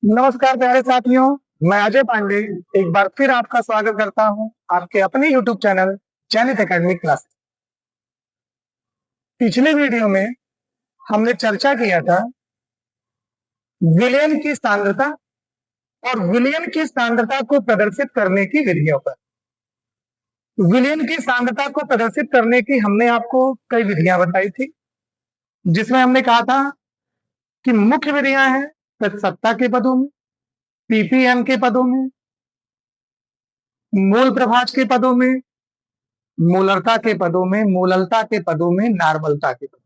नमस्कार प्यारे साथियों। मैं अजय पांडे एक बार फिर आपका स्वागत करता हूं आपके अपने YouTube चैनल चयनित एकेडमिक क्लास। पिछले वीडियो में हमने चर्चा किया था विलयन की सांद्रता और विलयन की सांद्रता को प्रदर्शित करने की विधियों पर। विलयन की सांद्रता को प्रदर्शित करने की हमने आपको कई विधियां बताई थी, जिसमें हमने कहा था कि मुख्य विधियां हैं प्रतिशतता के पदों में, पीपीएम के पदों में, मूल प्रभाज के पदों में, मूलरता के पदों में, मूललता के पदों में, नार्मलता के पदों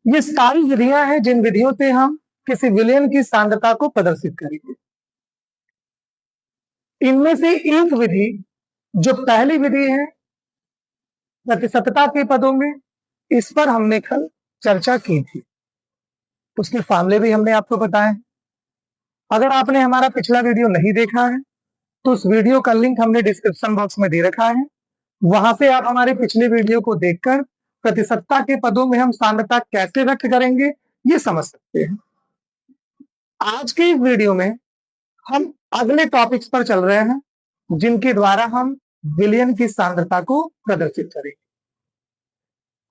में। ये सारी विधियां हैं जिन विधियों से हम किसी विलयन की सांद्रता को प्रदर्शित करेंगे। इनमें से एक विधि जो पहली विधि है प्रतिशतता के पदों में, इस पर हमने कल चर्चा की थी। उसके फार्मूले भी हमने आपको बताए हैं। अगर आपने हमारा पिछला वीडियो नहीं देखा है तो उस वीडियो का लिंक हमने डिस्क्रिप्शन बॉक्स में दे रखा है। वहां से आप हमारे पिछले वीडियो को देखकर प्रतिशतता के पदों में हम सांद्रता कैसे व्यक्त करेंगे ये समझ सकते हैं। आज के इस वीडियो में हम अगले टॉपिक्स पर चल रहे हैं जिनके द्वारा हम विलयन की सांद्रता को प्रदर्शित करेंगे।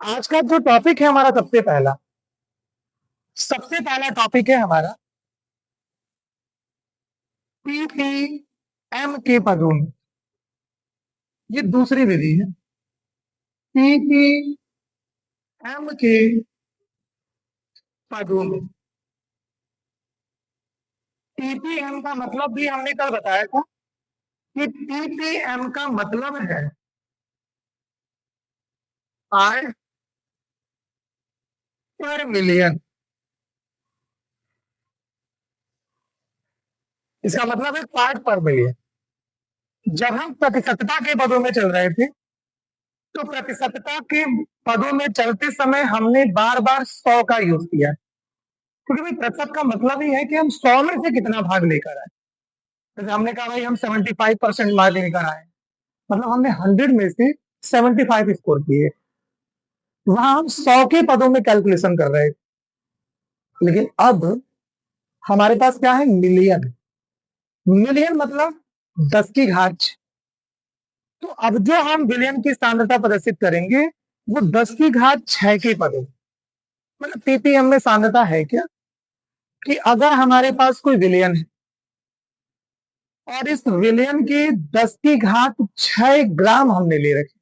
आज का जो टॉपिक है हमारा सबसे पहला टॉपिक है हमारा पीपीएम के पदों में। ये दूसरी विधि है पीपीएम के पदों में। पीपीएम का मतलब भी हमने कल बताया था कि पीपीएम का मतलब है पार्ट पर मिलियन। इसका मतलब है पार्ट पर मिलियन। जब हम प्रतिशतता के पदों में चल रहे थे तो प्रतिशतता के पदों में चलते समय हमने बार बार 100 का यूज किया, क्योंकि भाई प्रतिशत का मतलब ही है कि हम 100 में से कितना भाग लेकर आए। जैसे हमने कहा भाई हम 75% मार्क लेकर आए, मतलब हमने 100 में से 75 स्कोर किए। वहां हम 100 के पदों में कैलकुलेशन कर रहे थे, लेकिन अब हमारे पास क्या है, मिलियन। मिलियन मतलब 10 की घात 6। तो अब जो हम विलयन की सांद्रता प्रदर्शित करेंगे वो 10 की घात 6 के पदों। मतलब पीपीएम में सांद्रता है क्या कि अगर हमारे पास कोई विलयन है और इस विलयन के 10 की घात 6 ग्राम हमने ले रखे,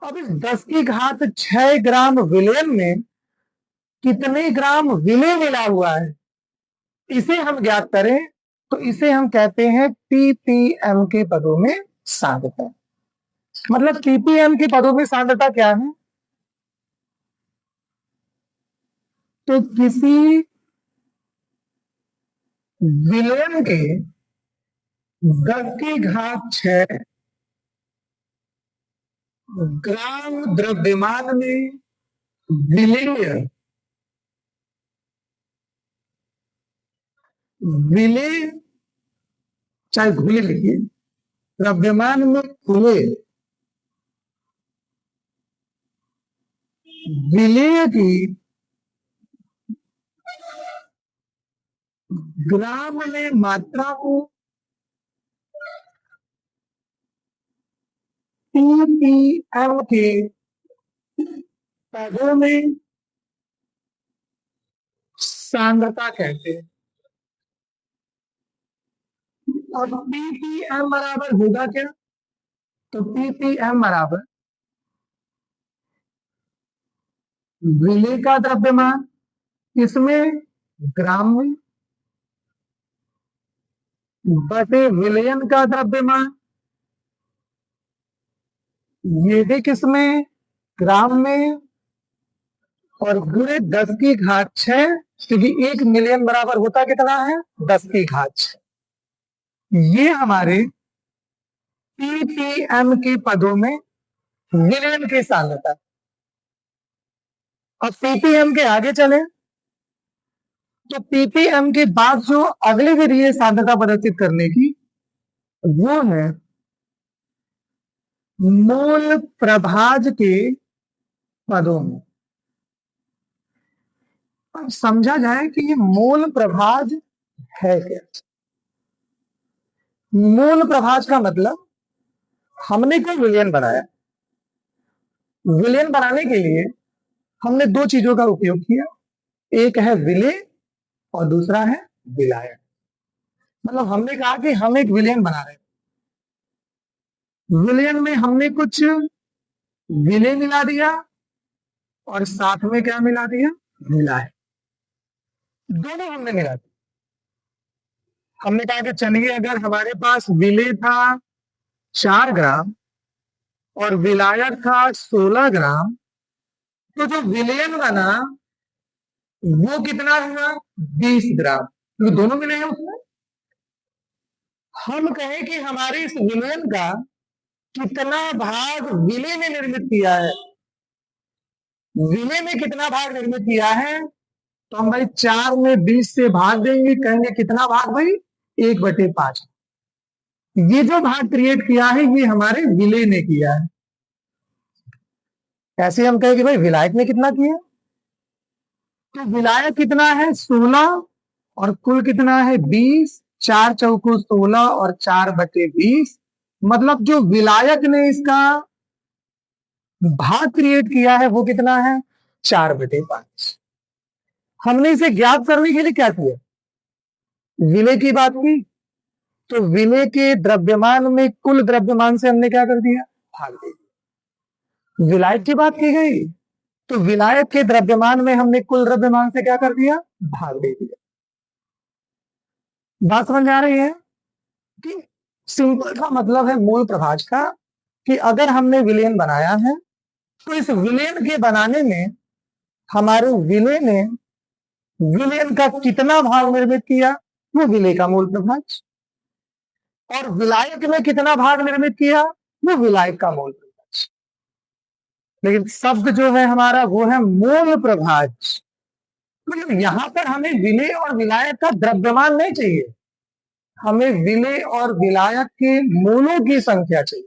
अब इस 10 की घात 6 ग्राम विलयन में कितने ग्राम विलय मिला हुआ है इसे हम ज्ञात करें तो इसे हम कहते हैं पीपीएम के पदों में सांद्रता। मतलब पीपीएम के पदों में सांद्रता क्या है, तो किसी विलयन के 10 की घात 6 ग्राम द्रव्यमान में विलय विलय चाहे घुले लिखिए, द्रव्यमान में घुले विलय की ग्राम में मात्रा को पीपीएम के पदों में सांद्रता कहते हैं। अब पीपीएम बराबर होगा क्या, तो पीपीएम बराबर विलय का द्रव्यमान, इसमें ग्राम में, बटे विलयन का द्रव्यमान, ये भी किसमें, ग्राम में, और गुणे 10 की घात 6, क्योंकि 1 मिलियन बराबर होता कितना है, 10 की घात 6। ये हमारे पीपीएम के पदों में विलयन की सांद्रता। अब पीपीएम के आगे चले तो पीपीएम के बाद जो अगली विधि है सांद्रता प्रदर्शित करने की वो है मूल प्रभाज के पदों में। अब समझा जाए कि ये मूल प्रभाज है क्या। मूल प्रभाज का मतलब हमने कोई विलयन बनाया। विलयन बनाने के लिए हमने दो चीजों का उपयोग किया, एक है विलेय और दूसरा है विलायक। मतलब हमने कहा कि हम एक विलयन बना रहे हैं, विलयन में हमने कुछ विलेय मिला दिया और साथ में क्या मिला दिया, विलायक। दोनों हमने मिला दिया। हमने कहा कि चलिए अगर हमारे पास विलेय था 4 ग्राम और विलायक था 16 ग्राम, तो जो विलयन बना वो कितना हुआ, 20 ग्राम, तो दोनों मिले हैं उसमें। हम कहें कि हमारे इस विलयन का कितना भाग विलेय ने निर्मित किया है, विलेय में कितना भाग निर्मित किया है, तो हम भाई 4 में 20 से भाग देंगे, कहेंगे कितना भाग भाई, 1/5। ये जो भाग क्रिएट किया है ये हमारे विलेय ने किया है। ऐसे हम कहें कि भाई विलायक ने कितना किया, तो विलायक कितना है 16 और कुल कितना है 20, 4 चौको 16 और 4/20। मतलब जो विलायक ने इसका भाग क्रिएट किया है वो कितना है, 4/5। हमने इसे ज्ञात करने के लिए क्या किया, विलेय की बात की, तो विलेय के द्रव्यमान में कुल द्रव्यमान से हमने क्या कर दिया, भाग दे दिया। विलायक की बात की गई तो विलायक के द्रव्यमान में हमने कुल द्रव्यमान से क्या कर दिया, भाग दे दिया। बात समझ आ रही है कि सिंपल का मतलब है मूल प्रभाज का कि अगर हमने विलयन बनाया है तो इस विलयन के बनाने में हमारे विलेय ने विलयन का कितना भाग निर्मित किया, वो विलेय का मूल प्रभाज, और विलायक में कितना भाग निर्मित किया, वो विलायक का मूल प्रभाज। लेकिन शब्द जो है हमारा वो है मूल प्रभाज। मतलब यहां पर हमें विलेय और विलायक का द्रव्यमान नहीं चाहिए, हमें विलेय और विलायक के मूलों की संख्या चाहिए।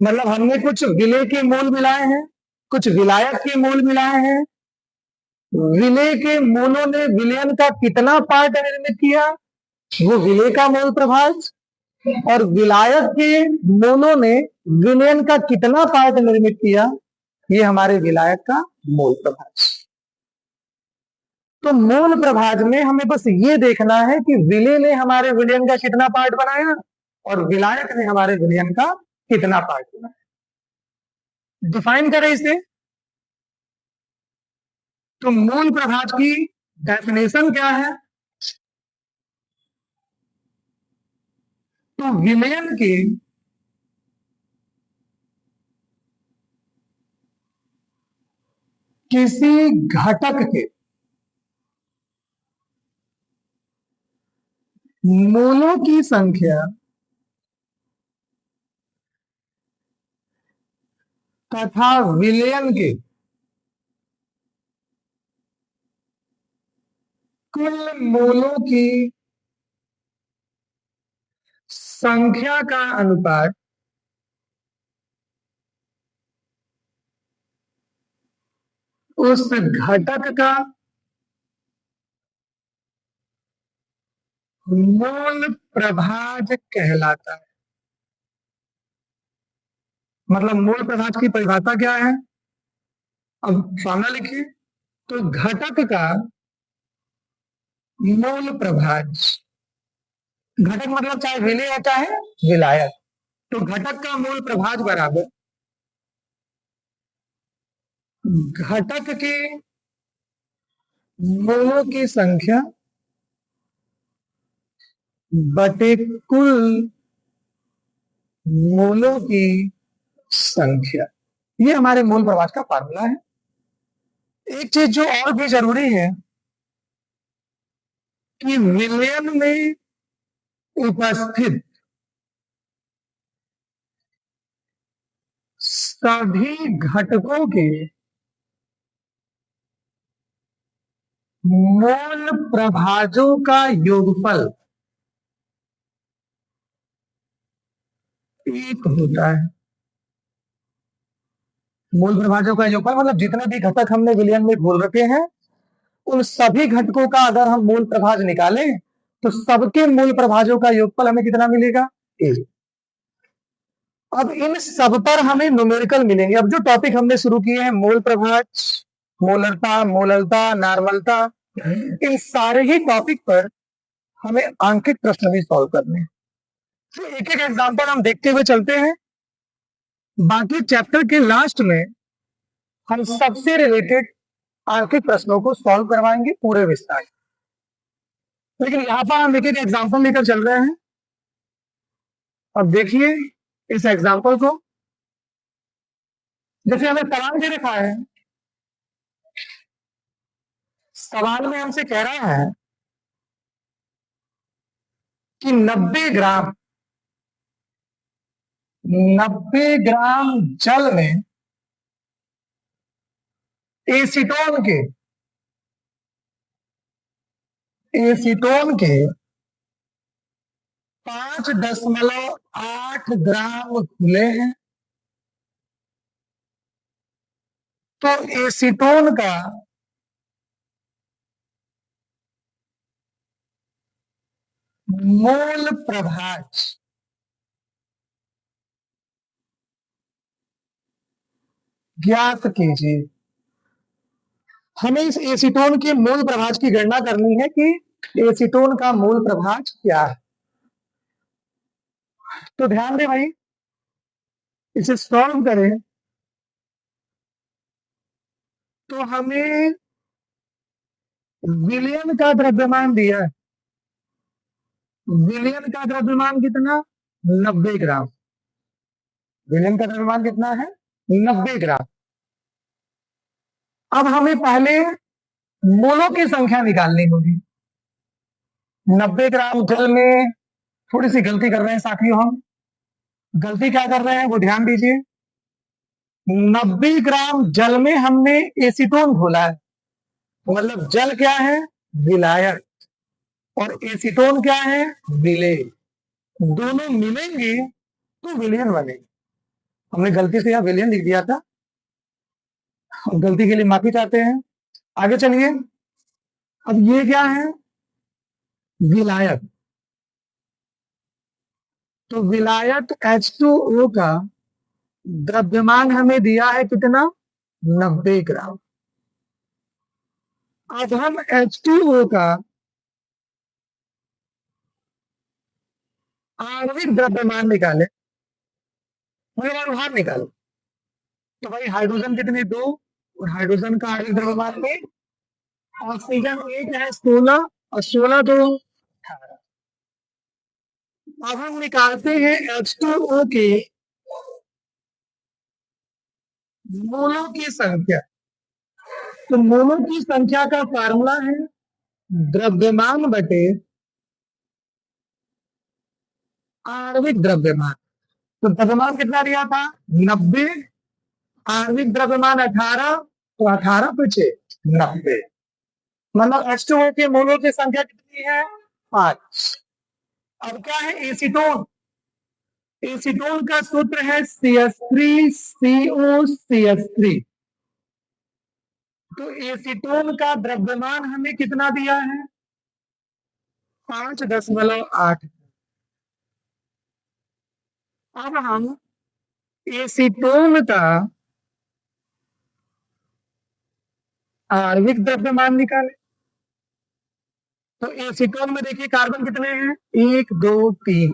मतलब हमने कुछ विलेय के मूल मिलाए हैं, कुछ विलायक के मूल मिलाए हैं। विलेय के मूलों ने विलयन का कितना पार्ट निर्मित किया, वो विलेय का मूल प्रभाज, और विलायक के मूलों ने विलयन का कितना पार्ट निर्मित किया, ये हमारे विलायक का मूल प्रभाज। तो मूल प्रभाज में हमें बस ये देखना है कि विलेय ने हमारे विलयन का कितना पार्ट बनाया और विलायक ने हमारे विलयन का कितना पार्ट बनाया। डिफाइन करें इसे, तो मूल प्रभाज की डेफिनेशन क्या है, तो विलयन के किसी घटक के मूलों की संख्या तथा विलयन के कुल मूलों की संख्या का अनुपात उस घटक का मूल प्रभाज कहलाता है। मतलब मूल प्रभाज की परिभाषा क्या है, अब फॉर्मूला लिखिए, तो घटक का मूल प्रभाज, घटक मतलब चाहे विलेय होता है विलायक, तो घटक का मूल प्रभाज बराबर घटक के मूलों की संख्या बटे कुल मूलों की संख्या। ये हमारे मूल प्रभाज का फार्मूला है। एक चीज जो और भी जरूरी है कि विलयन में उपस्थित सभी घटकों के मूल प्रभाजों का योगफल एक होता है। मूल प्रभाजों का योगफल मतलब जितने भी घटक हमने विलयन में घोल रखे हैं उन सभी घटकों का अगर हम मूल प्रभाज निकालें तो सबके मूल प्रभाजों का योगफल हमें कितना मिलेगा? 1। अब इन सब पर हमें न्यूमेरिकल मिलेंगे। अब जो टॉपिक हमने शुरू किए हैं, मूल प्रभाज, मोलरता, मोललता, नॉर्मलता, इन सारे ही टॉपिक पर हमें आंकिक प्रश्न भी सॉल्व करने हैं। तो एक एक एग्जांपल हम देखते हुए चलते हैं। बाकी चैप्टर के लास्ट में हम सबसे रिलेटेड आंकिक प्रश्नों को सॉल्व करवाएंगे पूरे विस्तार। लेकिन यहाँ पर हम एक एक एग्जाम्पल लेकर चल रहे हैं। अब देखिए इस एग्जाम्पल को, जैसे हमें सवाल दे रखा है, सवाल में हमसे कह रहा है कि 90 ग्राम जल में एसीटोन के 5.8 ग्राम खुले हैं। तो एसीटोन का मूल प्रभाज ज्ञात कीजिए। हमें इस एसीटोन के मूल प्रभाज की गणना करनी है कि एसीटोन का मूल प्रभाज क्या है। तो ध्यान दें भाई, इसे सॉल्व करें तो हमें विलयन का द्रव्यमान दिया है। विलयन का द्रव्यमान कितना? 90 ग्राम। विलयन का द्रव्यमान कितना है? 90 ग्राम। अब हमें पहले मोलों की संख्या निकालनी होगी। 90 ग्राम जल में थोड़ी सी गलती कर रहे हैं साथियों। हम गलती क्या कर रहे हैं वो ध्यान दीजिए। 90 ग्राम जल में हमने एसीटोन घोला है, मतलब जल क्या है? विलायक, और एसीटोन क्या है? विलेय। दोनों मिलेंगे तो विलयन बनेगी। हमने गलती से यहां विलयन लिख दिया था, गलती के लिए माफी चाहते हैं। आगे चलिए। अब ये क्या है? विलायक। तो विलायक H2O का द्रव्यमान हमें दिया है कितना? 90 ग्राम। अब हम H2O का आणविक द्रव्यमान निकाले, मतलब बाहर निकालो। तो भाई हाइड्रोजन कितने? 2, और हाइड्रोजन का आणविक द्रव्यमान 1। ऑक्सीजन 1 है 16, और 16 2 18। अब हम निकालते हैं H2O के मोलों की संख्या। तो मोलों की संख्या का फार्मूला है द्रव्यमान बटे आणविक द्रव्यमान। तो द्रव्यमान कितना दिया था? 90, आणविक द्रव्यमान 18, तो 18 बचे 90। मतलब H2O के मोलों की संख्या कितनी है? 5। अब क्या है? एसीटोन। एसीटोन का सूत्र है CH3COCH3। तो एसीटोन का द्रव्यमान हमें कितना दिया है? 5.8। अब हम एसीटोन का आणविक द्रव्यमान निकाले। तो एसीटोन में देखिए कार्बन कितने हैं? 1 2 3,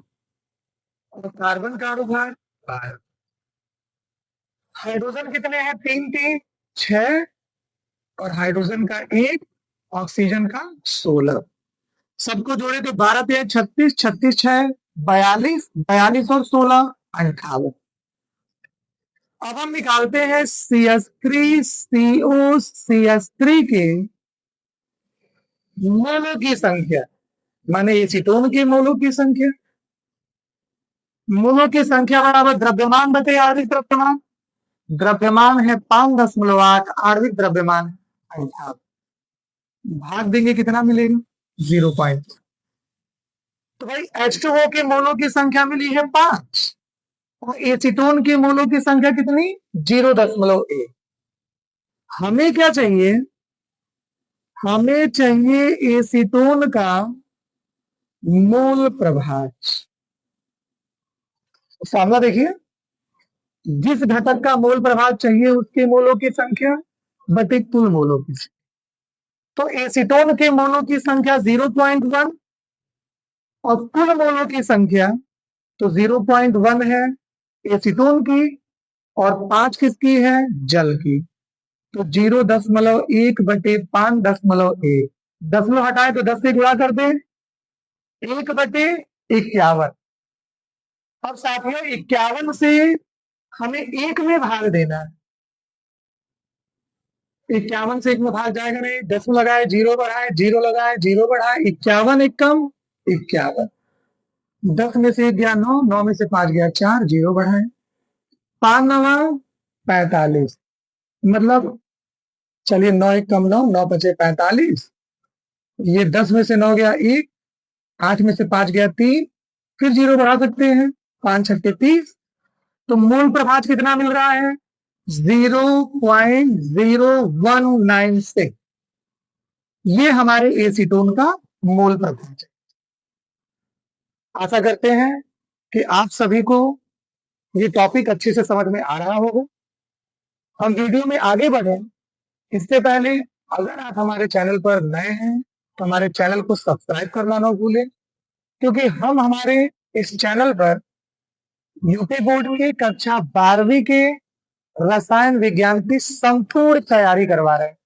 और कार्बन का अनुभाग 12। हाइड्रोजन कितने हैं? 3 3 6, और हाइड्रोजन का 1, ऑक्सीजन का 16। सबको जोड़े तो 12 3 36, 36 6 42, 42 और 16 58। अब हम निकालते हैं CH3COCH3 के मोलों की संख्या, माने एसीटोन के मोलों की संख्या। मोलों की संख्या बराबर द्रव्यमान बटे आणविक द्रव्यमान। द्रव्यमान है 5.8, आणविक द्रव्यमान है 58। भाग देंगे कितना मिलेगा? 0. तो भाई H2O के मोलों की संख्या मिली है 5, और एसीटोन के मोलों की संख्या कितनी? 0.1। हमें क्या चाहिए? हमें चाहिए एसीटोन का मोल प्रभाज। सामना देखिए, जिस घटक का मोल प्रभाव चाहिए उसके मोलों की संख्या बटे कुल मोलों की। तो एसीटोन के मोलों की संख्या 0.1 और कुल मोलों की संख्या तो 0.1 है एसीटोन की और 5 किसकी है, जल की। तो 0.1 बटे 5.1, दशमलव हटाए तो 10 से गुणा कर दे, 1/51। अब साथियों 51 से हमें 1 में भाग देना है। 51 से 1 में भाग जाएगा नहीं, 10 में लगाए, 0 बढ़ाए, 0 लगाए, 0 बढ़ाए, 51 एक कम 51। 10 में से 1 गया 9, 9 में से 5 गया 4, 0 बढ़ाए, 5 9 45। मतलब चलिए 9 1 कम 9, 9 बचे 45। ये 10 में से 9 गया 1, 8 में से 5 गया 3, फिर 0 बढ़ा सकते हैं, 5 छक्के 30। तो मूल प्रभाज कितना मिल रहा है, 0.0196। ये हमारे एसीटोन का मोल प्रभाज है। आशा करते हैं कि आप सभी को ये टॉपिक अच्छे से समझ में आ रहा होगा। हम वीडियो में आगे बढ़े इससे पहले अगर आप हमारे चैनल पर नए हैं तो हमारे चैनल को सब्सक्राइब करना ना भूलें, क्योंकि हम हमारे इस चैनल पर यूपी बोर्ड के कक्षा 12वीं के रसायन विज्ञान की संपूर्ण तैयारी करवा रहे हैं।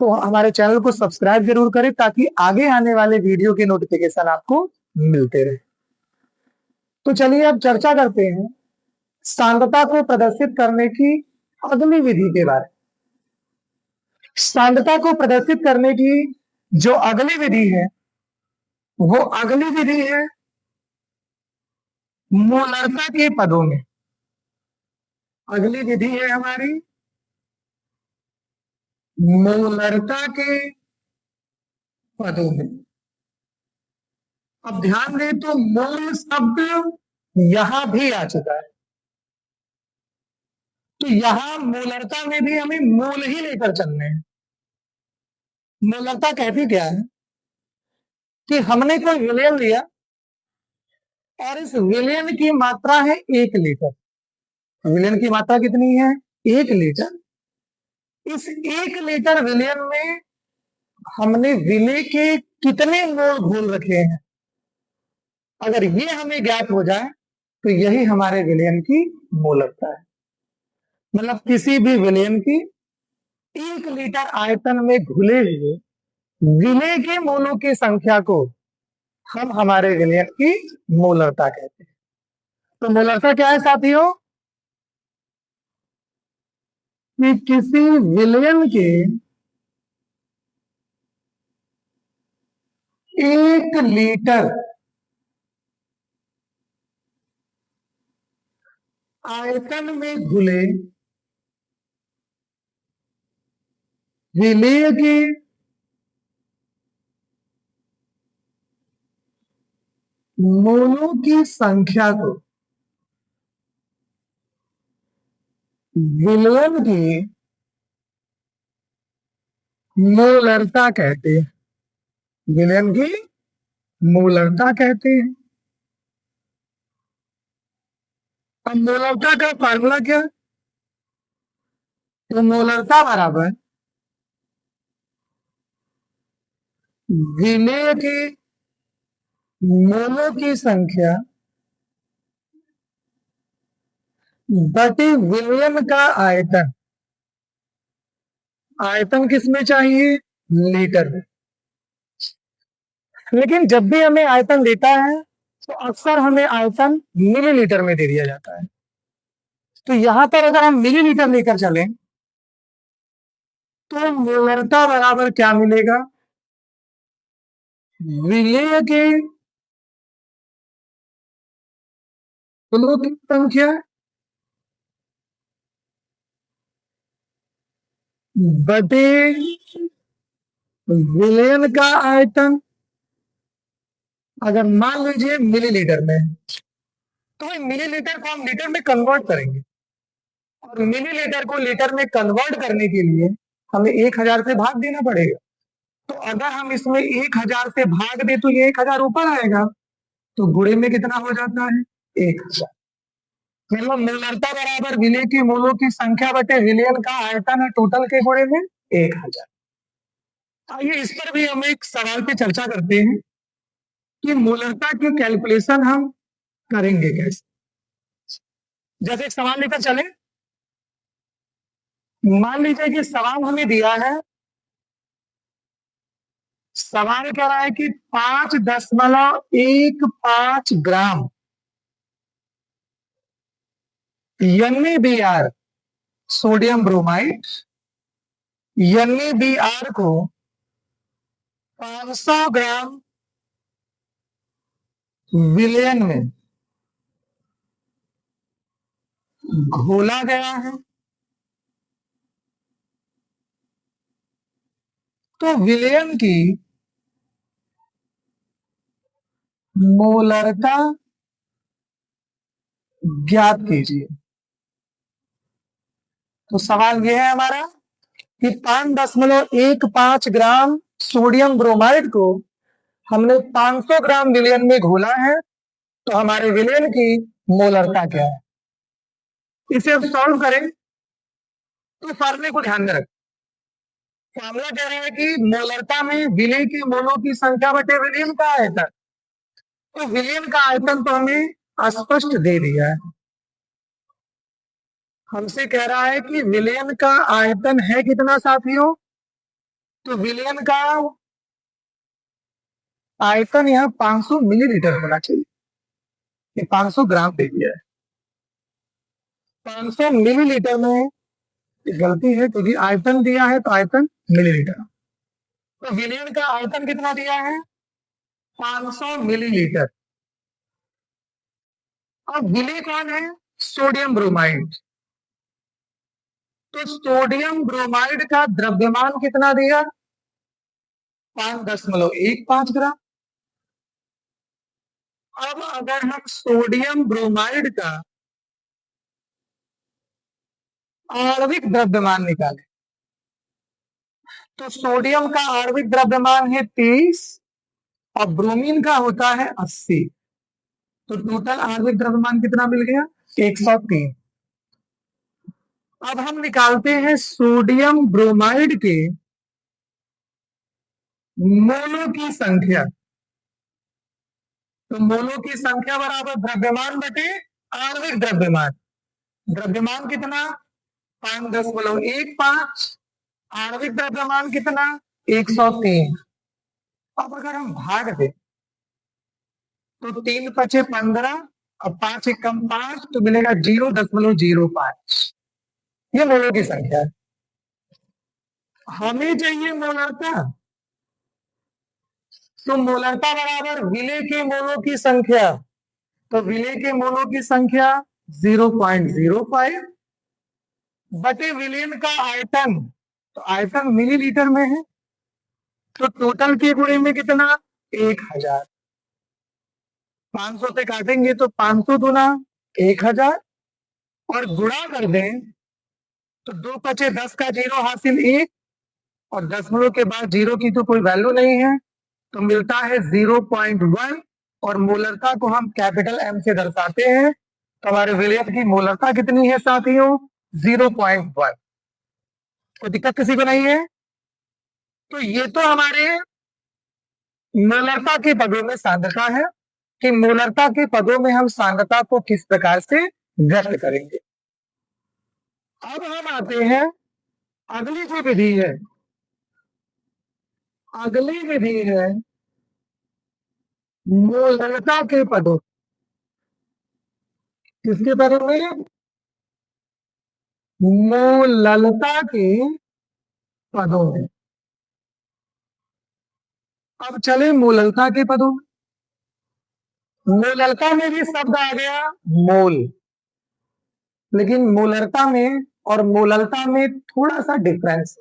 तो हमारे चैनल को सब्सक्राइब जरूर करें ताकि आगे आने वाले वीडियो के नोटिफिकेशन आपको मिलते रहे। तो चलिए अब चर्चा करते हैं सांद्रता को प्रदर्शित करने की अगली विधि के बारे में। सांद्रता को प्रदर्शित करने की जो अगली विधि है वो अगली विधि है मोलरता के पदों में। अगली विधि है हमारी मोलरता के पदों में। अब ध्यान दें तो मोल शब्द यहां भी आ चुका है, तो यहां मोलरता में भी हमें मोल ही लेकर चलने हैं। मोलरता कहती क्या है कि हमने कोई विलयन लिया और इस विलयन की मात्रा है 1 लीटर। विलयन की मात्रा कितनी है, 1 लीटर। इस 1 लीटर विलयन में हमने विलय के कितने मोल घोल रखे हैं, अगर ये हमें ज्ञात हो जाए तो यही हमारे विलयन की मोलकता है। मतलब किसी भी विलयन की 1 लीटर आयतन में घुले हुए विलय के मोलों की संख्या को हम हमारे विलयन की मोलरता कहते हैं। तो मोलरता क्या है साथियों, कि किसी विलयन के 1 लीटर आयतन में घुले विलय के मोलों की संख्या को विलयन की मोलरता कहते हैं। विलयन की मोलरता कहते हैं। अब मोलरता का फार्मूला क्या, तो मोलरता बराबर विलय के मोलों की संख्या बटे विलयन का आयतन। आयतन किसमें चाहिए, लीटर में। लेकिन जब भी हमें आयतन देता है तो अक्सर हमें आयतन मिलीलीटर में दे दिया जाता है। तो यहां पर अगर हम मिलीलीटर लेकर चलें तो मोलरता बराबर क्या मिलेगा, विलय के मोलों की संख्या बटे विलयन का आयतन। अगर मान लीजिए मिलीलीटर में तो मिलीलीटर को हम लीटर में कन्वर्ट करेंगे और मिलीलीटर को लीटर में कन्वर्ट करने के लिए हमें 1000 से भाग देना पड़ेगा। तो अगर हम इसमें 1000 से भाग दे तो ये 1000 ऊपर आएगा, तो गुणे में कितना हो जाता है 1000। मतलब मोलरता बराबर विलय के मोलों की संख्या बटे विलयन का आयतन है टोटल के गुणे में 1000। आइए इस पर भी हम एक सवाल पे चर्चा करते हैं कि मोलरता की कैलकुलेशन हम करेंगे कैसे। जैसे एक सवाल लेकर चले, मान लीजिए कि सवाल हमें दिया है, सवाल कह रहा है कि 5.15 ग्राम NaBr सोडियम ब्रोमाइड, NaBr को 500 ग्राम विलयन में घोला गया है। तो विलयन की मोलरता ज्ञात कीजिए। तो सवाल यह है हमारा कि 5.15 ग्राम सोडियम ब्रोमाइड को हमने 500 ग्राम विलयन में घोला है, तो हमारे विलयन की मोलरता क्या है। इसे अब सॉल्व करें तो फॉर्मूले को ध्यान में रखें। फॉर्मूला कह रहा है कि मोलरता में विलय के मोलों की संख्या बटे विलयन का आयतन। तो विलयन का आयतन तो हमें स्पष्ट दे दिया है, हमसे कह रहा है कि विलयन का आयतन है कितना साथियों। तो विलयन का आयतन यहाँ 500 मिलीलीटर होना चाहिए, ये 500 ग्राम दे दिया है। 500 मिलीलीटर में गलती है क्योंकि आयतन दिया है तो आयतन मिलीलीटर। तो विलयन का आयतन कितना दिया है 500 मिलीलीटर। अब विलय कौन है सोडियम ब्रोमाइड। तो सोडियम ब्रोमाइड का द्रव्यमान कितना दिया 5.15 ग्राम। अब अगर हम सोडियम ब्रोमाइड का आणविक द्रव्यमान निकालें तो सोडियम का आणविक द्रव्यमान है 30 और ब्रोमीन का होता है 80। तो टोटल आणविक द्रव्यमान कितना मिल गया 103। अब हम निकालते हैं सोडियम ब्रोमाइड के मोलों की संख्या। तो मोलों की संख्या बराबर द्रव्यमान बटे आणविक द्रव्यमान। द्रव्यमान कितना 5.15, आणविक द्रव्यमान कितना 103। अब अगर हम भाग दें तो 3 × 5 = 15 और 5 × 1 = 5 तो मिलेगा 0.05। ये मोलों की संख्या है। हमें चाहिए मोलरता, तो मोलरता बराबर विलय के मोलों की संख्या। तो विलय के मोलों की संख्या 0.05 बटे विलयन का आयतन। तो आयतन मिलीलीटर में है, तो टोटल के गुणे में कितना 1000। 500 से काटेंगे तो 500 गुना 1000 और गुणा कर दें तो 2 × 10 का 0 हासिल 1 और दशमलव के बाद 0 की तो कोई वैल्यू नहीं है, तो मिलता है 0.1 और मोलरता को हम कैपिटल M से दर्शाते हैं। तो हमारे विलयन की मोलरता कितनी है साथियों 0.1। कोई दिक्कत किसी को नहीं है। तो ये तो हमारे मोलरता के पदों में सांद्रता है कि मोलरता के पदों में हम सांद्रता को किस प्रकार से व्यक्त करेंगे। अब हम आते हैं अगली जो विधि है, अगली विधि है मोलरता के पदों। किसके पदों में मोलरता के पदों में। अब चले मोलरता के पदों में। मोलरता में भी शब्द आ गया मोल, लेकिन मोलरता में और मोलरता में थोड़ा सा डिफरेंस।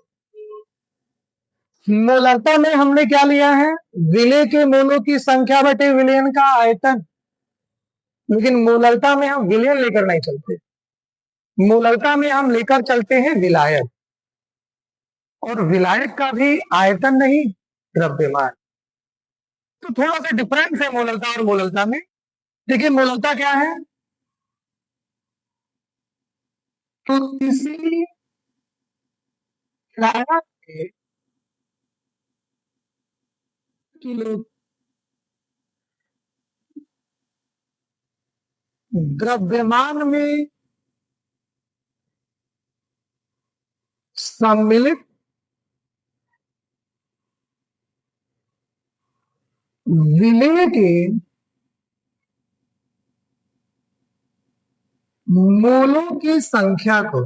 मोलरता में हमने क्या लिया है विलय के मोलों की संख्या बटे विलयन का आयतन, लेकिन मोलरता में हम विलयन लेकर नहीं चलते, मोलरता में हम लेकर चलते हैं विलायक। और विलायक का भी आयतन नहीं, द्रव्यमान। तो थोड़ा सा डिफरेंस है मोलरता और मोलरता में। देखिए मोलरता क्या है, तो किसी धारा के किलो द्रव्यमान में सम्मिलित विलेय के मोलों की संख्या को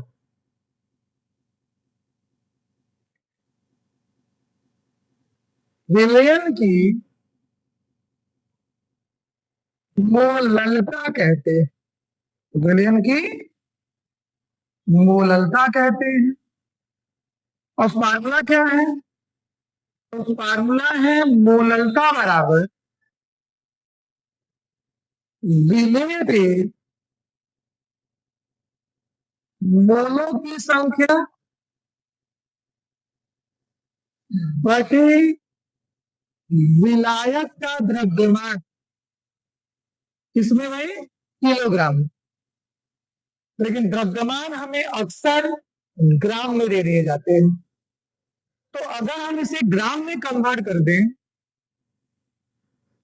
विलयन की मोललता कहते हैं। विलयन की मोललता कहते हैं। और फार्मूला क्या है, तो फार्मूला है मोललता बराबर विलेय के मोलों की संख्या बटे विलायक का द्रव्यमान। किसमें भाई, किलोग्राम। लेकिन द्रव्यमान हमें अक्सर ग्राम में दे दिए जाते हैं। तो अगर हम इसे ग्राम में कन्वर्ट कर दें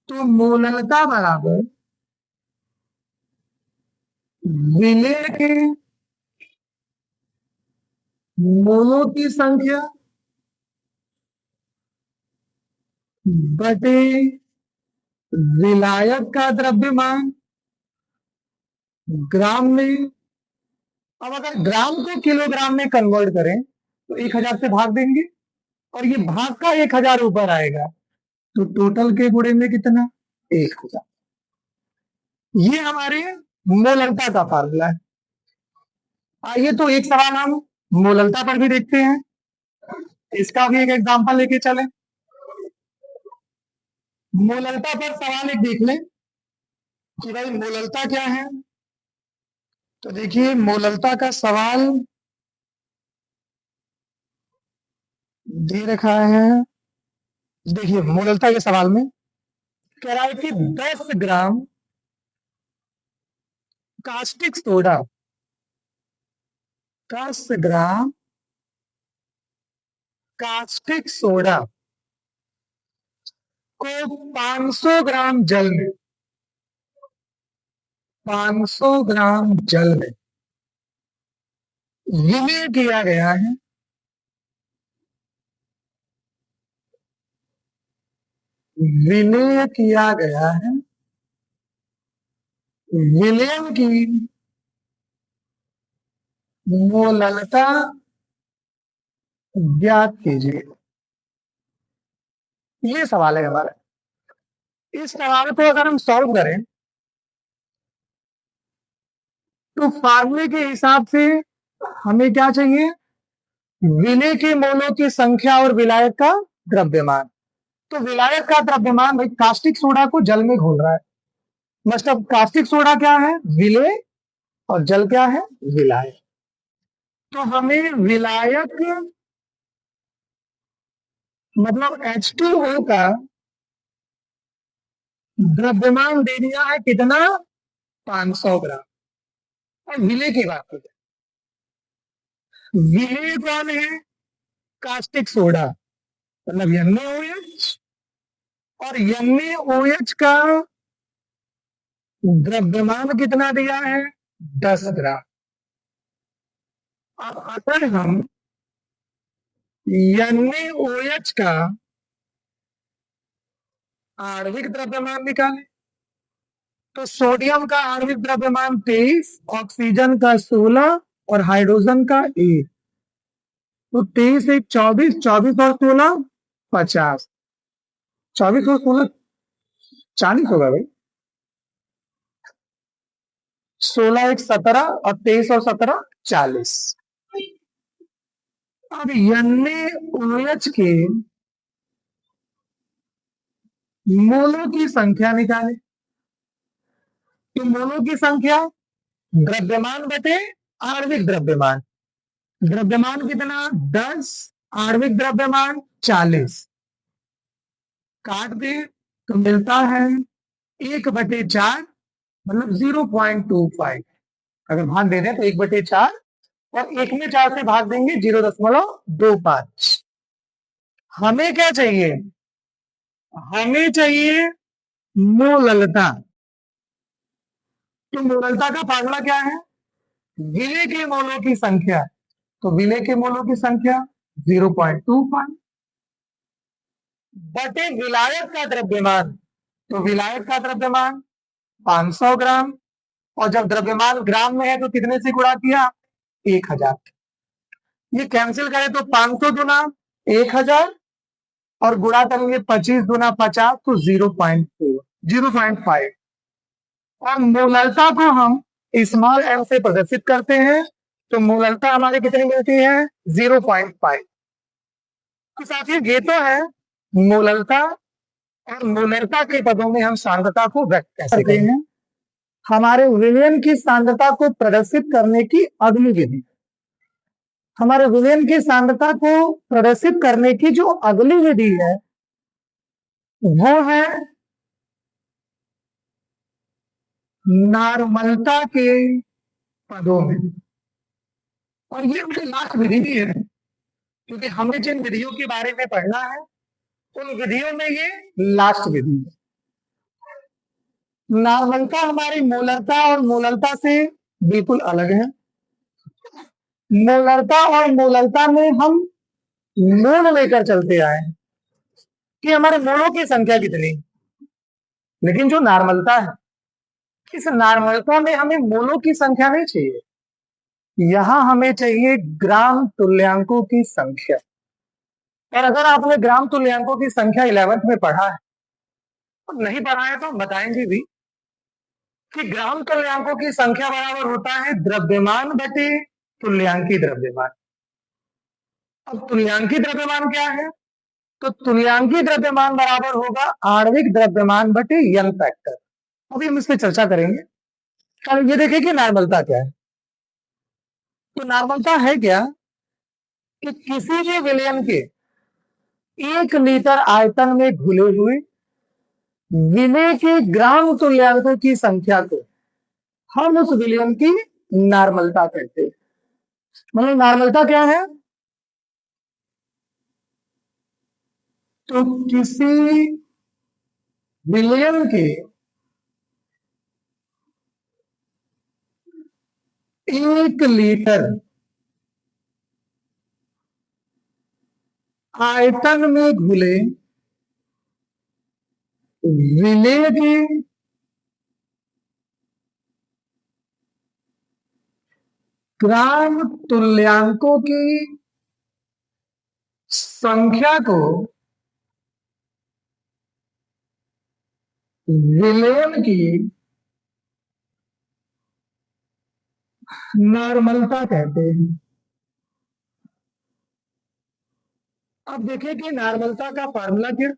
तो मोललता बराबर विलेय के मोलों की संख्या बटे विलायक का द्रव्यमान ग्राम में। अब अगर ग्राम को किलोग्राम में कन्वर्ट करें तो 1000 से भाग देंगे और ये भाग का 1000 ऊपर आएगा, तो टोटल के गुणे में कितना, 1000। ये हमारे मोललता का फार्मूला है। आइए तो एक सवाल हम मोललता पर भी देखते हैं, इसका भी एक एग्जांपल लेके चले। मोललता पर सवाल एक देख लें कि भाई मोललता क्या है। तो देखिए मोललता का सवाल दे रखा है। देखिए मोललता के सवाल में कह रहा है कि 10 ग्राम कास्टिक सोडा, 10 ग्राम कास्टिक सोडा को 500 ग्राम जल में, 500 ग्राम जल में विलीय किया गया है। विलीय किया गया है। विलयन की मोललता ज्ञात कीजिए। ये सवाल है हमारा। इस सवाल को अगर हम सॉल्व करें तो फार्मूले के हिसाब से हमें क्या चाहिए, विलेय के मोलों की संख्या और विलायक का द्रव्यमान। तो विलायक का द्रव्यमान भाई कास्टिक सोडा को जल में घोल रहा है, मतलब कास्टिक सोडा क्या है, विलेय, और जल क्या है, विलायक। तो हमें विलायक मतलब H2O का द्रव्यमान दे दिया है कितना, 500 ग्राम। और विलेय की बात करते हैं, विलेय कौन है, कास्टिक सोडा, मतलब NaOH, और NaOH का द्रव्यमान कितना दिया है, 10 ग्राम। अब अगर हम NaOH का आणविक द्रव्यमान निकालें तो सोडियम का आणविक द्रव्यमान 23, ऑक्सीजन का 16 और हाइड्रोजन का 1। तो 23 एक 24, 24 और 16 50, 24 और 16 40 होगा भाई। 16 एक 17 और 23 और 17 40। अब NaOH के मोलों की संख्या निकाले। तो मोलों की संख्या द्रव्यमान बटे आणविक द्रव्यमान। द्रव्यमान कितना, 10 आणविक द्रव्यमान 40, काट दे तो मिलता है 1/4, मतलब 0.25। अगर भाग दे दें तो 1/4, और 1 में 4 से भाग देंगे 0.25। हमें क्या चाहिए? हमें चाहिए मोललता। तो मोललता का फार्मूला क्या है? विलेय के मोलों की संख्या। तो विलेय के मोलों की संख्या 0.25 बटे विलायक का द्रव्यमान। तो विलायक का द्रव्यमान 500 ग्राम, और जब द्रव्यमान ग्राम में है तो कितने से गुणा किया? 1000। ये कैंसिल करें तो 500 गुना 1000, और गुणा करेंगे 25 गुना 50 तो 0.5। और मोललता को हम स्मॉल m से प्रदर्शित करते हैं, तो मोललता हमारी कितनी मिलती है? 0.5। तो साथियों ये तो है मोललता, और मोलरता के पदों में हम सांद्रता को व्यक्त कैसे करते हैं? हमारे विलयन की सांद्रता को प्रदर्शित करने की अगली विधि, हमारे विलयन की सांद्रता को प्रदर्शित करने की जो अगली विधि है वो है नॉर्मलता के पदों में। और ये उनकी लास्ट विधि भी है, क्योंकि हमें जिन विधियों के बारे में पढ़ना है उन विधियों में ये लास्ट विधि है। नॉर्मलता हमारी मोलरता और मोललता से बिल्कुल अलग है। मोलरता और मोललता में हम मोल लेकर चलते आए कि हमारे मोलों की संख्या कितनी, लेकिन जो नॉर्मलता है, इस नॉर्मलता में हमें मोलों की संख्या नहीं चाहिए, यहां हमें चाहिए ग्राम तुल्यांकों की संख्या। और अगर आपने ग्राम तुल्यांकों की संख्या 11th में पढ़ा है, और नहीं पढ़ा है तो हम बताएंगे भी कि ग्राम तुल्यांकों की संख्या बराबर होता है द्रव्यमान बटे तुल्यांकी द्रव्यमान। अब तुल्यांकी द्रव्यमान क्या है? तो तुल्यांकी द्रव्यमान बराबर होगा आणविक द्रव्यमान बटे यंग फैक्टर। अभी हम इस पर चर्चा करेंगे। अब ये देखिए कि नॉर्मलता क्या है। तो नॉर्मलता है क्या कि किसी भी विलयन के 1 लीटर आयतन में घुले हुए विलेय के ग्राम तुल्यांकों की संख्या को हम उस विलयन की नॉर्मलता कहते हैं। मतलब नॉर्मलता क्या है? तो किसी विलयन के 1 लीटर आयतन में घुले विलेय के ग्राम तुल्यांकों की संख्या को विलयन की नॉर्मलता कहते हैं। अब देखिए कि नॉर्मलता का फार्मूला क्या।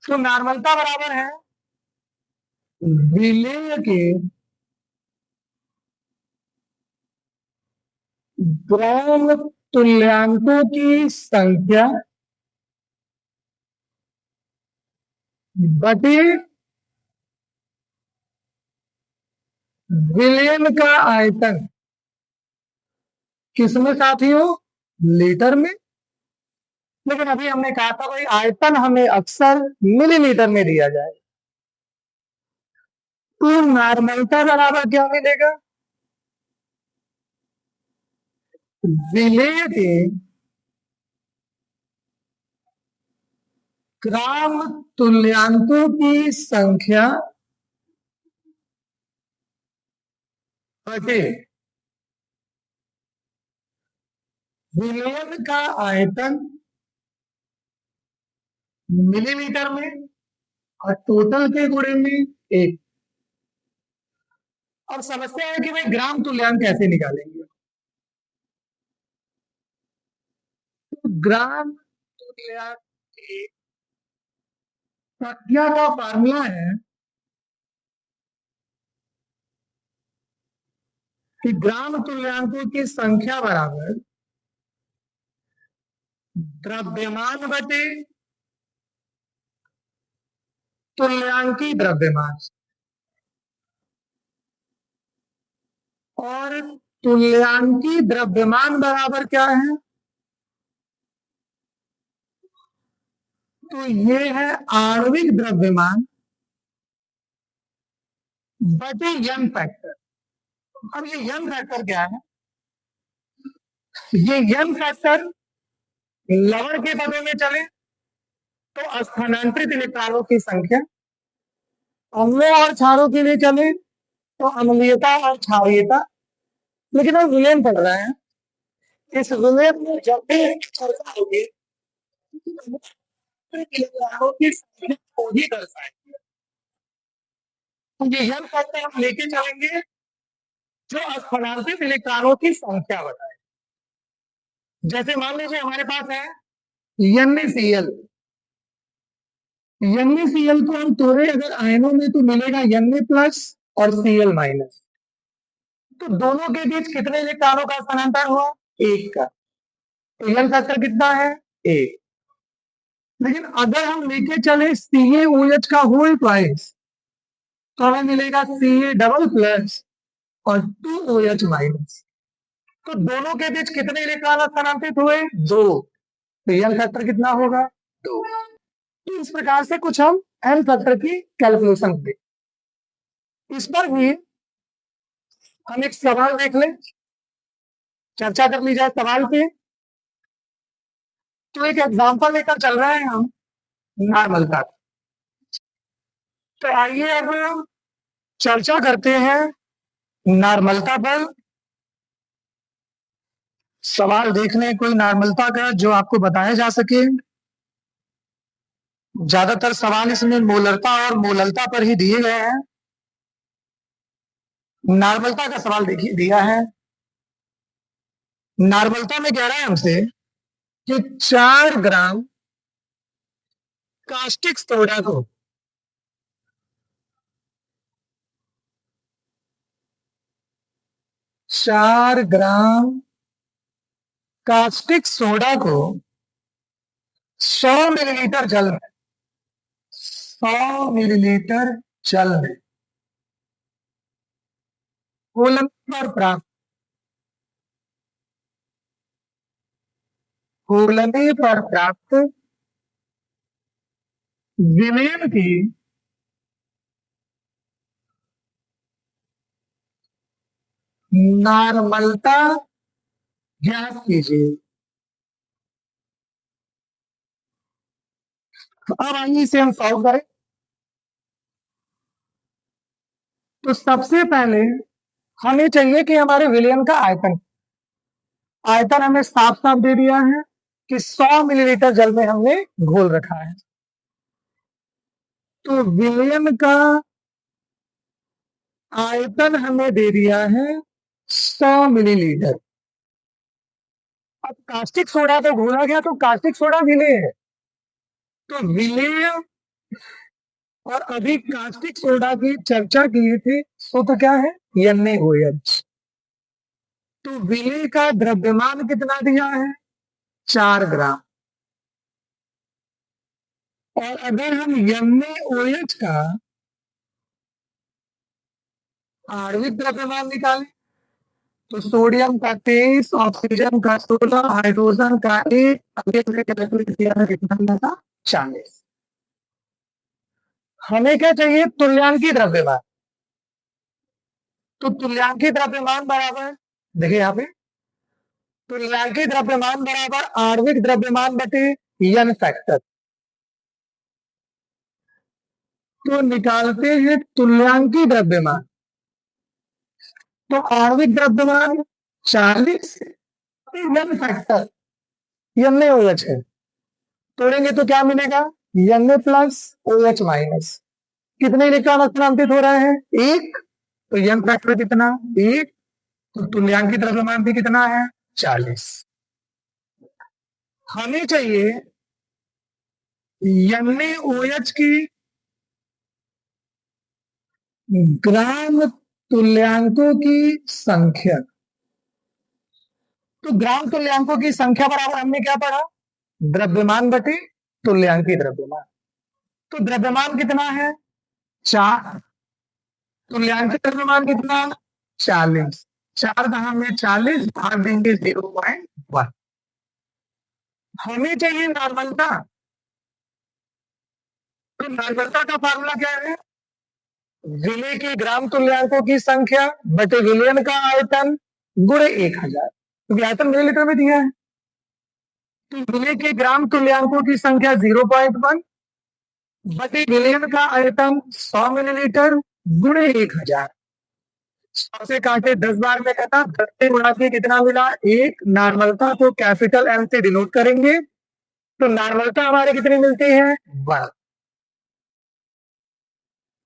तो नॉर्मलता बराबर है विलेय के ग्राम तुल्यांकों की संख्या बटे विलयन का आयतन। किसमें साथियों? लीटर में। लेकिन अभी हमने कहा था भाई आयतन हमें अक्सर मिलीलीटर में दिया जाए, तो नॉर्मलता बराबर क्या मिलेगा? विलेय के ग्राम तुल्यांकों की संख्या बटे विलयन का आयतन मिलीलीटर में, और टोटल के गुणे में 1। और समस्या है कि भाई ग्राम तुल्यांक कैसे निकालेंगे। तो ग्राम तुल्यांक की संख्या का फार्मूला है कि ग्राम तुल्यांकों की संख्या बराबर द्रव्यमान बटे तुल्यांकी द्रव्यमान, और तुल्यांकी द्रव्यमान बराबर क्या है? तो ये है आणविक द्रव्यमान बटे यंग फैक्टर। अब ये यंग फैक्टर क्या है? ये यंग फैक्टर लवण के पदों में चले तो स्थानांतरित इलेक्ट्रॉनों की संख्या, अम्लों और क्षारों के लिए चले तो अम्लीयता और क्षारीयता। लेकिन हम विलयन पढ़ रहे हैं, इस विलयन में जब भी चर्चा होगी इलेक्ट्रॉनों की संख्या को ही दर्शाएंगे। तो ये यंग फैक्टर हम लेके चलेंगे जो स्थानांतरित इलेक्ट्रॉनों की संख्या बताए। जैसे मान लीजिए हमारे पास है NaCl। NaCl को हम तोड़े अगर आयनों में तो मिलेगा Na+ और Cl-। तो दोनों के बीच कितने इलेक्ट्रॉनों का स्थानांतरण हुआ? एक का। तो यंग फैक्टर कितना है? एक। लेकिन अगर हम लेके चले CaOH का होल ट्वाइस तो हमें मिलेगा Ca++ और 2OH-। तो दोनों के बीच कितने इलेक्ट्रॉन स्थानांतरित हुए? दो। तो यंग फैक्टर कितना होगा? दो। तो इस प्रकार से कुछ हम एन फैक्टर की कैलकुलेशन करें। इस पर भी हम एक सवाल देख लें, चर्चा कर ली जाए सवाल पे। तो एक एग्जांपल लेकर चल रहे हैं हम नॉर्मल का। तो आइए अब चर्चा करते हैं नॉर्मलता पर। सवाल देख लें कोई नॉर्मलता का जो आपको बताया जा सके। ज्यादातर सवाल इसमें मोलरता और मोललता पर ही दिए गए हैं। नॉर्मलता का सवाल देखिए दिया है। नॉर्मलता में कह रहा है हमसे कि 4 ग्राम कास्टिक सोडा को 4 ग्राम कास्टिक सोडा को 100 मिलीलीटर जल में 100 मिलीलीटर जल में घोलने पर प्राप्त विलयन की नॉर्मलता ज्ञात कीजिए। अब आइए इसे हम सॉल्व करें। तो सबसे पहले हमें चाहिए कि हमारे विलयन का आयतन। आयतन हमें साफ साफ दे दिया है कि 100 मिलीलीटर जल में हमने घोल रखा है। तो विलयन का आयतन हमें दे दिया है 100 मिलीलीटर। अब कास्टिक सोडा तो घोला गया तो कास्टिक सोडा विलेय है। तो विलेय और अभी कास्टिक सोडा की चर्चा किए थे, सूत्र क्या है? NaOH। तो विलेय का द्रव्यमान कितना दिया है? 4 ग्राम। और अगर हम NaOH का आणविक द्रव्यमान निकालें तो सोडियम का 23, ऑक्सीजन का 16, हाइड्रोजन का 1, कितना था? 40। हमें क्या चाहिए? तुल्यांकी द्रव्यमान। तो तुल्यांकी द्रव्यमान बराबर, देखिए यहाँ पे, तुल्यांकी द्रव्यमान बराबर आणविक द्रव्यमान बटे यंग फैक्टर। तो निकालते हैं तुल्यांकी द्रव्यमान। तो आणविक द्रव्यमान 40, यंग फैक्टर NaOH है, तोड़ेंगे तो क्या मिलेगा? Na+OH-। कितने इलेक्ट्रॉन स्थानांतरित हो रहे हैं? एक। तो यंग फैक्टर कितना? एक। तो तुल्यांकी द्रव्यमान भी कितना है? 40। हमें चाहिए NaOH की ग्राम तुल्यांकों की संख्या। तो ग्राम तुल्यांकों की संख्या बराबर हमने क्या पढ़ा? द्रव्यमान बटे तुल्यांकी द्रव्यमान। तो द्रव्यमान कितना है 4, तुल्यांकी द्रव्यमान कितना 40, 4 दहा में 40 भाग देंगे 0.1। हमें चाहिए नॉर्मलता, तो नॉर्मलता का फार्मूला क्या है, विलेय के ग्राम तुल्यांकों की संख्या बटे विलयन का आयतन गुणे 1000, क्योंकि आयतन मिलीलीटर में दिया है। तो विलेय के ग्राम तुल्यांकों की संख्या 0.1 बटे विलयन का आयतन 100 मिलीलीटर गुणे 1000। 100 से काटे 10 बार में कटा, 10 से गुणा के कितना मिला 1। नॉर्मलता को कैपिटल एम से डिनोट करेंगे, तो नॉर्मलता हमारे कितनी मिलती है 1।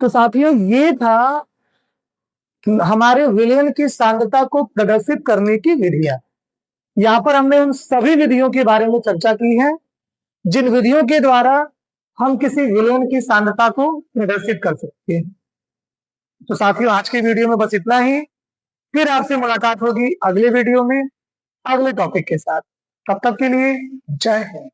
तो साथियों ये था हमारे विलयन की सांद्रता को प्रदर्शित करने की विधियां। यहां पर हमने उन सभी विधियों के बारे में चर्चा की है जिन विधियों के द्वारा हम किसी विलयन की सांद्रता को प्रदर्शित कर सकते हैं। तो साथियों आज की वीडियो में बस इतना ही, फिर आपसे मुलाकात होगी अगले वीडियो में अगले टॉपिक के साथ। तब तक के लिए जय हिंद।